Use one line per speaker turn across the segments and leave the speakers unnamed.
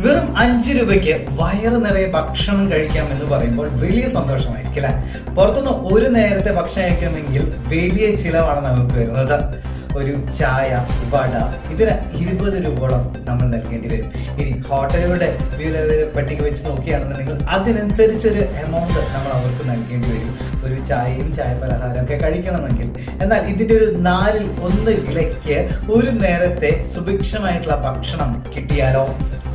വെറും 5 രൂപയ്ക്ക് വയറ് നിറയെ ഭക്ഷണം കഴിക്കാം എന്ന് പറയുമ്പോൾ വലിയ സന്തോഷമായിരിക്കില്ല. പുറത്തുനിന്ന് ഒരു നേരത്തെ ഭക്ഷണം കഴിക്കണമെങ്കിൽ വലിയ ചിലവാണ് നമുക്ക് വരുന്നത്. ഒരു ചായ, വട ഇതിന് 20 രൂപയോളം നമ്മൾ നൽകേണ്ടി വരും. ഇനി ഹോട്ടലുകളുടെ പട്ടിക വെച്ച് നോക്കുകയാണെന്നുണ്ടെങ്കിൽ അതിനനുസരിച്ചൊരു എമൗണ്ട് നമ്മൾ അവർക്ക് നൽകേണ്ടി വരും, ഒരു ചായയും ചായ പലഹാരം ഒക്കെ കഴിക്കണമെങ്കിൽ. എന്നാൽ ഇതിന്റെ ഒരു 1/4 വിലയ്ക്ക് ഒരു നേരത്തെ സുഭിക്ഷമായിട്ടുള്ള ഭക്ഷണം കിട്ടിയാലോ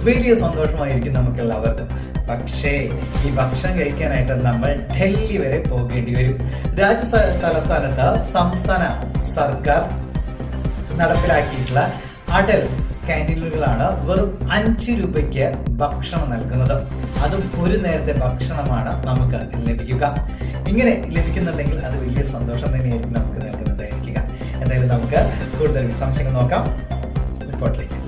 വലിയ സന്തോഷമായിരിക്കും നമുക്ക് എല്ലാവർക്കും. പക്ഷേ ഈ ഭക്ഷണം കഴിക്കാനായിട്ട് നമ്മൾ ഡൽഹി വരെ പോകേണ്ടി വരും. തലസ്ഥാനത്ത് സംസ്ഥാന സർക്കാർ നടപ്പിലാക്കിയിട്ടുള്ള അടൽ ക്യാൻറ്റീനുകളാണ് വെറും 5 രൂപയ്ക്ക് ഭക്ഷണം നൽകുന്നത്. അതും ഒരു നേരത്തെ ഭക്ഷണമാണ് നമുക്ക് ലഭിക്കുക. ഇങ്ങനെ ലഭിക്കുന്നുണ്ടെങ്കിൽ അത് വലിയ സന്തോഷം തന്നെയായിരിക്കും നമുക്ക് നൽകുന്നതായിരിക്കുക. എന്തായാലും നമുക്ക് കൂടുതൽ വിശദാംശങ്ങൾ നോക്കാം റിപ്പോർട്ടിലേക്ക്.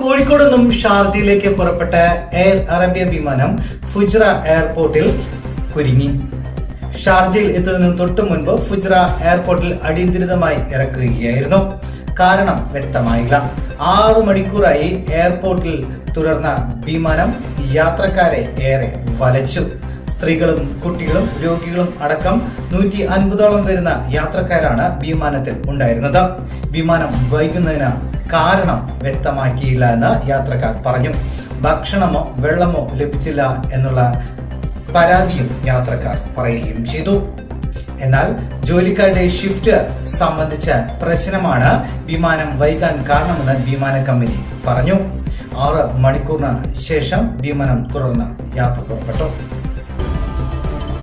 കോഴിക്കോട് നിന്നും ഷാർജയിലേക്ക് പുറപ്പെട്ട എയർ അറേബ്യ വിമാനം ഫുജ്റ എയർപോർട്ടിൽ കുരുങ്ങി. ഷാർജയിൽ എത്തുന്നതിന് തൊട്ടു മുൻപ് ഫുജ്റ എയർപോർട്ടിൽ അടിയന്തരമായി ഇറക്കുകയായിരുന്നു. കാരണം വ്യക്തമായില്ല. 6 മണിക്കൂറായി എയർപോർട്ടിൽ തുടർന്ന വിമാനം യാത്രക്കാരെ ഏറെ വലച്ചു. സ്ത്രീകളും കുട്ടികളും രോഗികളും അടക്കം 150ഓളം വരുന്ന യാത്രക്കാരാണ് വിമാനത്തിൽ ഉണ്ടായിരുന്നത്. വിമാനം വൈകുന്നതിന് കാരണം വ്യക്തമാക്കിയില്ല എന്ന് യാത്രക്കാർ പറഞ്ഞു. ഭക്ഷണമോ വെള്ളമോ ലഭിച്ചില്ല എന്നുള്ള പരാതിയും യാത്രക്കാർ പറയുകയും ചെയ്തു. എന്നാൽ ജോലിക്കാരുടെ ഷിഫ്റ്റ് സംബന്ധിച്ച പ്രശ്നമാണ് വിമാനം വൈകാൻ കാരണമെന്ന് വിമാന കമ്പനി പറഞ്ഞു. 6 മണിക്കൂറിന് ശേഷം വിമാനം തുടർന്ന് യാത്ര പുറപ്പെട്ടു.